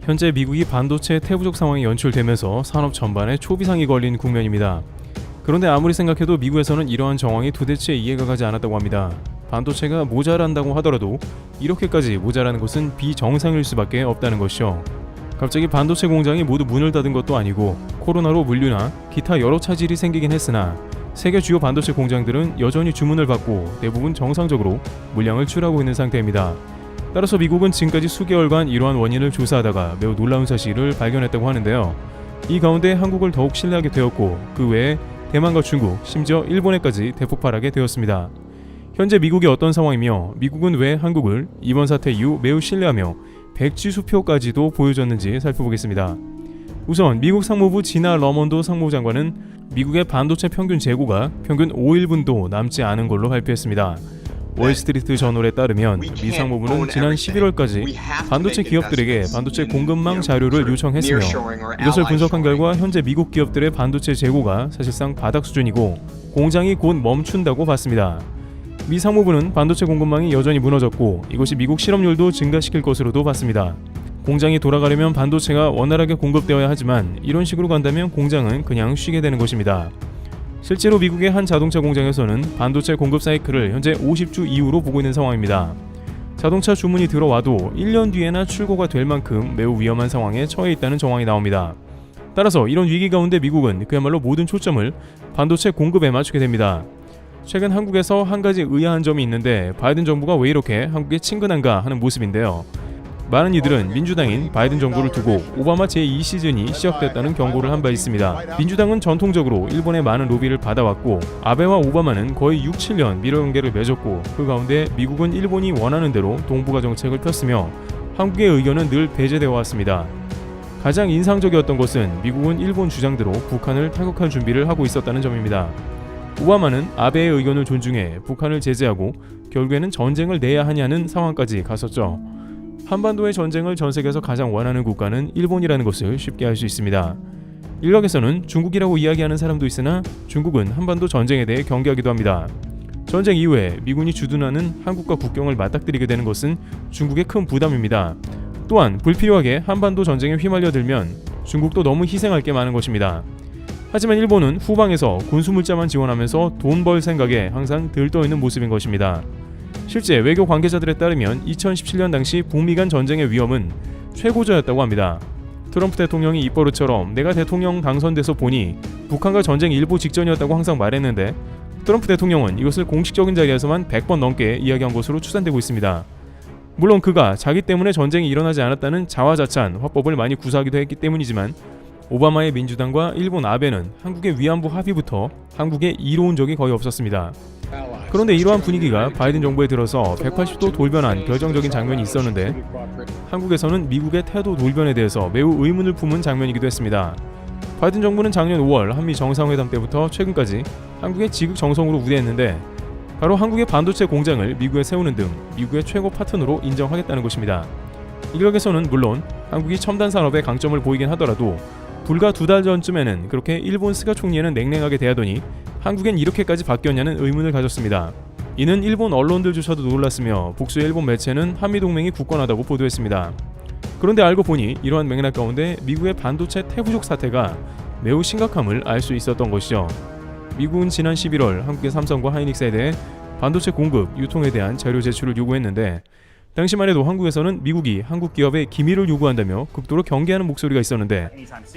현재 미국이 반도체 태부족 상황이 연출되면서 산업 전반에 초비상이 걸린 국면입니다. 그런데 아무리 생각해도 미국에서는 이러한 정황이 도대체 이해가 가지 않았다고 합니다. 반도체가 모자란다고 하더라도 이렇게까지 모자라는 것은 비정상일 수밖에 없다는 것이죠. 갑자기 반도체 공장이 모두 문을 닫은 것도 아니고 코로나로 물류나 기타 여러 차질이 생기긴 했으나 세계 주요 반도체 공장들은 여전히 주문을 받고 대부분 정상적으로 물량을 출하고 있는 상태입니다. 따라서 미국은 지금까지 수개월간 이러한 원인을 조사하다가 매우 놀라운 사실을 발견했다고 하는데요. 이 가운데 한국을 더욱 신뢰하게 되었고 그 외에 대만과 중국, 심지어 일본에까지 대폭발하게 되었습니다. 현재 미국이 어떤 상황이며 미국은 왜 한국을 이번 사태 이후 매우 신뢰하며 백지수표까지도 보여줬는지 살펴보겠습니다. 우선 미국 상무부 지나 러먼도 상무부 장관은 미국의 반도체 평균 재고가 평균 5일분도 남지 않은 걸로 발표했습니다. 월스트리트 저널에 따르면 미 상무부는 지난 11월까지 반도체 기업들에게 반도체 공급망 자료를 요청했으며 이것을 분석한 결과 현재 미국 기업들의 반도체 재고가 사실상 바닥 수준이고 공장이 곧 멈춘다고 봤습니다. 미 상무부는 반도체 공급망이 여전히 무너졌고 이것이 미국 실업률도 증가시킬 것으로도 봤습니다. 공장이 돌아가려면 반도체가 원활하게 공급되어야 하지만 이런 식으로 간다면 공장은 그냥 쉬게 되는 것입니다. 실제로 미국의 한 자동차 공장에서는 반도체 공급 사이클을 현재 50주 이후로 보고 있는 상황입니다. 자동차 주문이 들어와도 1년 뒤에나 출고가 될 만큼 매우 위험한 상황에 처해 있다는 정황이 나옵니다. 따라서 이런 위기 가운데 미국은 그야말로 모든 초점을 반도체 공급에 맞추게 됩니다. 최근 한국에서 한 가지 의아한 점이 있는데 바이든 정부가 왜 이렇게 한국에 친근한가 하는 모습인데요. 많은 이들은 민주당인 바이든 정부를 두고 오바마 제2시즌이 시작됐다는 경고를 한 바 있습니다. 민주당은 전통적으로 일본의 많은 로비를 받아왔고 아베와 오바마는 거의 6, 7년 미러 관계를 맺었고 그 가운데 미국은 일본이 원하는 대로 동북아 정책을 폈으며 한국의 의견은 늘 배제되어 왔습니다. 가장 인상적이었던 것은 미국은 일본 주장대로 북한을 타격할 준비를 하고 있었다는 점입니다. 오바마는 아베의 의견을 존중해 북한을 제재하고 결국에는 전쟁을 내야 하냐는 상황까지 갔었죠. 한반도의 전쟁을 전 세계에서 가장 원하는 국가는 일본이라는 것을 쉽게 알 수 있습니다. 일각에서는 중국이라고 이야기하는 사람도 있으나 중국은 한반도 전쟁에 대해 경계하기도 합니다. 전쟁 이후에 미군이 주둔하는 한국과 국경을 맞닥뜨리게 되는 것은 중국의 큰 부담입니다. 또한 불필요하게 한반도 전쟁에 휘말려들면 중국도 너무 희생할 게 많은 것입니다. 하지만 일본은 후방에서 군수물자만 지원하면서 돈 벌 생각에 항상 들떠있는 모습인 것입니다. 실제 외교 관계자들에 따르면 2017년 당시 북미 간 전쟁의 위험은 최고조였다고 합니다. 트럼프 대통령이 입버릇처럼 내가 대통령 당선돼서 보니 북한과 전쟁 일보 직전이었다고 항상 말했는데 트럼프 대통령은 이것을 공식적인 자리에서만 100번 넘게 이야기한 것으로 추산되고 있습니다. 물론 그가 자기 때문에 전쟁이 일어나지 않았다는 자화자찬 화법을 많이 구사하기도 했기 때문이지만 오바마의 민주당과 일본 아베는 한국의 위안부 합의부터 한국에 이로운 적이 거의 없었습니다. 그런데 이러한 분위기가 바이든 정부에 들어서 180도 돌변한 결정적인 장면이 있었는데 한국에서는 미국의 태도 돌변에 대해서 매우 의문을 품은 장면이기도 했습니다. 바이든 정부는 작년 5월 한미 정상회담 때부터 최근까지 한국의 지극 정성으로 우대했는데 바로 한국의 반도체 공장을 미국에 세우는 등 미국의 최고 파트너로 인정하겠다는 것입니다. 일각에서는 물론 한국이 첨단 산업에 강점을 보이긴 하더라도 불과 2달 전쯤에는 그렇게 일본 스가 총리에는 냉랭하게 대하더니 한국엔 이렇게까지 바뀌었냐는 의문을 가졌습니다. 이는 일본 언론들조차도 놀랐으며 복수의 일본 매체는 한미동맹이 굳건하다고 보도했습니다. 그런데 알고 보니 이러한 맥락 가운데 미국의 반도체 태부족 사태가 매우 심각함을 알 수 있었던 것이죠. 미국은 지난 11월 한국의 삼성과 하이닉스에 대해 반도체 공급, 유통에 대한 자료 제출을 요구했는데 당시만 해도 한국에서는 미국이 한국 기업의 기밀을 요구한다며 극도로 경계하는 목소리가 있었는데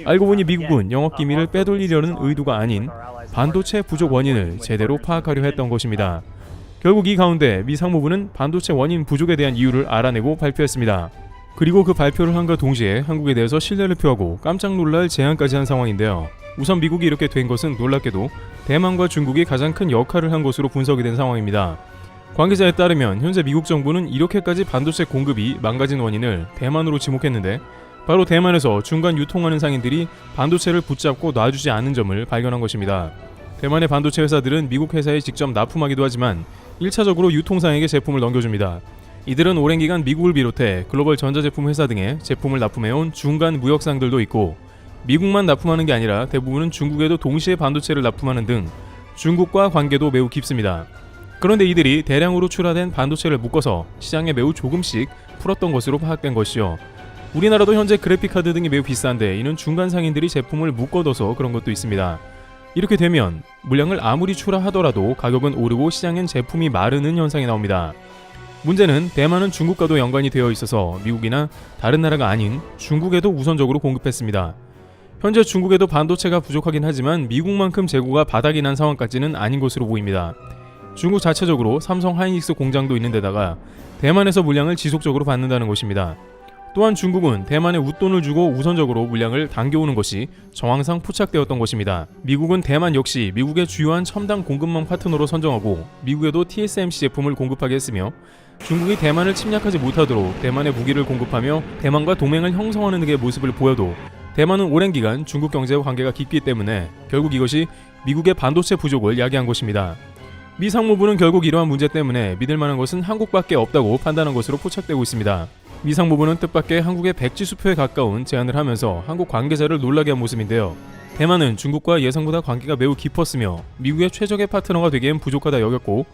알고 보니 미국은 영업 기밀을 빼돌리려는 의도가 아닌 반도체 부족 원인을 제대로 파악하려 했던 것입니다. 결국 이 가운데 미 상무부는 반도체 원인 부족에 대한 이유를 알아내고 발표했습니다. 그리고 그 발표를 한과 동시에 한국에 대해서 신뢰를 표하고 깜짝 놀랄 제안까지 한 상황인데요. 우선 미국이 이렇게 된 것은 놀랍게도 대만과 중국이 가장 큰 역할을 한 것으로 분석이 된 상황입니다. 관계자에 따르면 현재 미국 정부는 이렇게까지 반도체 공급이 망가진 원인을 대만으로 지목했는데 바로 대만에서 중간 유통하는 상인들이 반도체를 붙잡고 놔주지 않은 점을 발견한 것입니다. 대만의 반도체 회사들은 미국 회사에 직접 납품하기도 하지만 1차적으로 유통상에게 제품을 넘겨줍니다. 이들은 오랜 기간 미국을 비롯해 글로벌 전자제품 회사 등에 제품을 납품해온 중간 무역상들도 있고 미국만 납품하는 게 아니라 대부분은 중국에도 동시에 반도체를 납품하는 등 중국과 관계도 매우 깊습니다. 그런데 이들이 대량으로 출하된 반도체를 묶어서 시장에 매우 조금씩 풀었던 것으로 파악된 것이죠. 우리나라도 현재 그래픽카드 등이 매우 비싼데 이는 중간 상인들이 제품을 묶어둬서 그런 것도 있습니다. 이렇게 되면 물량을 아무리 출하하더라도 가격은 오르고 시장엔 제품이 마르는 현상이 나옵니다. 문제는 대만은 중국과도 연관이 되어 있어서 미국이나 다른 나라가 아닌 중국에도 우선적으로 공급했습니다. 현재 중국에도 반도체가 부족하긴 하지만 미국만큼 재고가 바닥이 난 상황까지는 아닌 것으로 보입니다. 중국 자체적으로 삼성 하이닉스 공장도 있는 데다가 대만에서 물량을 지속적으로 받는다는 것입니다. 또한 중국은 대만에 웃돈을 주고 우선적으로 물량을 당겨오는 것이 정황상 포착되었던 것입니다. 미국은 대만 역시 미국의 주요한 첨단 공급망 파트너로 선정하고 미국에도 TSMC 제품을 공급하게 했으며 중국이 대만을 침략하지 못하도록 대만에 무기를 공급하며 대만과 동맹을 형성하는 등의 모습을 보여도 대만은 오랜 기간 중국 경제와 관계가 깊기 때문에 결국 이것이 미국의 반도체 부족을 야기한 것입니다. 미 상무부는 결국 이러한 문제 때문에 믿을 만한 것은 한국밖에 없다고 판단한 것으로 포착되고 있습니다. 미 상무부는 뜻밖의 한국의 백지수표에 가까운 제안을 하면서 한국 관계자를 놀라게 한 모습인데요. 대만은 중국과 예상보다 관계가 매우 깊었으며 미국의 최적의 파트너가 되기엔 부족하다 여겼고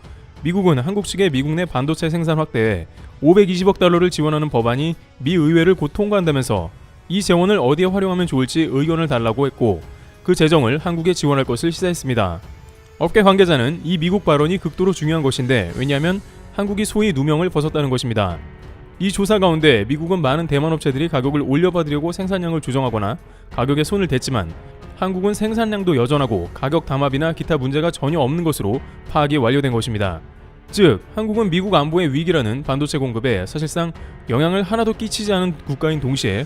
미국은 한국 측의 미국 내 반도체 생산 확대에 520억 달러를 지원하는 법안이 미 의회를 곧 통과한다면서 이 재원을 어디에 활용하면 좋을지 의견을 달라고 했고 그 재정을 한국에 지원할 것을 시사했습니다. 업계 관계자는 이 미국 발언이 극도로 중요한 것인데 왜냐하면 한국이 소위 누명을 벗었다는 것입니다. 이 조사 가운데 미국은 많은 대만 업체들이 가격을 올려받으려고 생산량을 조정하거나 가격에 손을 댔지만 한국은 생산량도 여전하고 가격 담합이나 기타 문제가 전혀 없는 것으로 파악이 완료된 것입니다. 즉, 한국은 미국 안보의 위기라는 반도체 공급에 사실상 영향을 하나도 끼치지 않은 국가인 동시에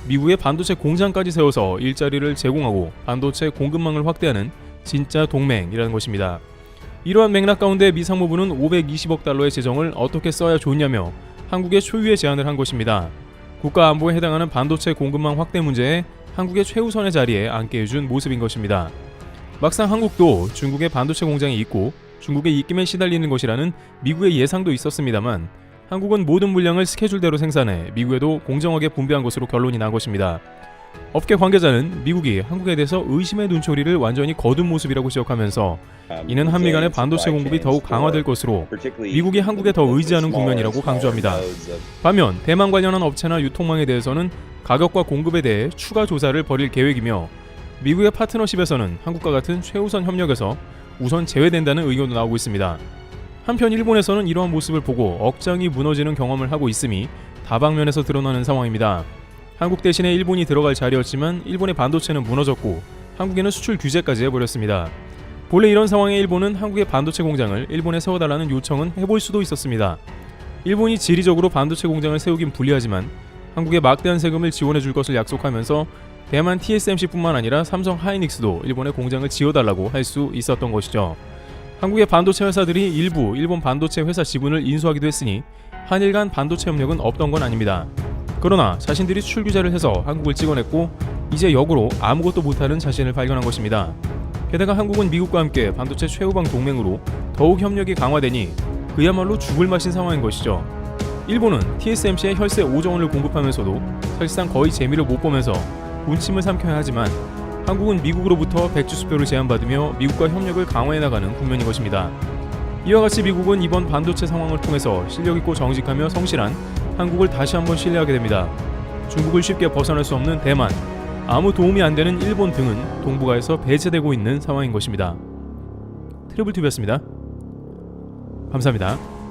미국의 반도체 공장까지 세워서 일자리를 제공하고 반도체 공급망을 확대하는 진짜 동맹이라는 것입니다. 이러한 맥락 가운데 미 상무부는 520억 달러의 재정을 어떻게 써야 좋냐며 한국의 초유의 제안을 한 것입니다. 국가 안보에 해당하는 반도체 공급망 확대 문제에 한국의 최우선의 자리에 앉게 해준 모습인 것입니다. 막상 한국도 중국의 반도체 공장이 있고 중국의 입김에 시달리는 것이라는 미국의 예상도 있었습니다만 한국은 모든 물량을 스케줄대로 생산해 미국에도 공정하게 분배한 것으로 결론이 난 것입니다. 업계 관계자는 미국이 한국에 대해서 의심의 눈초리를 완전히 거둔 모습이라고 지적하면서 이는 한미 간의 반도체 공급이 더욱 강화될 것으로 미국이 한국에 더 의지하는 국면이라고 강조합니다. 반면 대만 관련한 업체나 유통망에 대해서는 가격과 공급에 대해 추가 조사를 벌일 계획이며 미국의 파트너십에서는 한국과 같은 최우선 협력에서 우선 제외된다는 의견도 나오고 있습니다. 한편 일본에서는 이러한 모습을 보고 억장이 무너지는 경험을 하고 있음이 다방면에서 드러나는 상황입니다. 한국 대신에 일본이 들어갈 자리였지만 일본의 반도체는 무너졌고 한국에는 수출 규제까지 해버렸습니다. 본래 이런 상황에 일본은 한국의 반도체 공장을 일본에 세워달라는 요청은 해볼 수도 있었습니다. 일본이 지리적으로 반도체 공장을 세우긴 불리하지만 한국에 막대한 세금을 지원해줄 것을 약속하면서 대만 TSMC뿐만 아니라 삼성 하이닉스도 일본에 공장을 지어달라고 할 수 있었던 것이죠. 한국의 반도체 회사들이 일부 일본 반도체 회사 지분을 인수하기도 했으니 한일 간 반도체 협력은 없던 건 아닙니다. 그러나 자신들이 수출 규제를 해서 한국을 찍어냈고 이제 역으로 아무것도 못하는 자신을 발견한 것입니다. 게다가 한국은 미국과 함께 반도체 최우방 동맹으로 더욱 협력이 강화되니 그야말로 죽을 맛인 상황인 것이죠. 일본은 TSMC에 혈세 5조 원을 공급하면서도 사실상 거의 재미를 못 보면서 군침을 삼켜야 하지만 한국은 미국으로부터 백지수표를 제한받으며 미국과 협력을 강화해 나가는 국면인 것입니다. 이와 같이 미국은 이번 반도체 상황을 통해서 실력있고 정직하며 성실한 한국을 다시 한번 신뢰하게 됩니다. 중국을 쉽게 벗어날 수 없는 대만, 아무 도움이 안 되는 일본 등은 동북아에서 배제되고 있는 상황인 것입니다. 트리블TV였습니다. 감사합니다.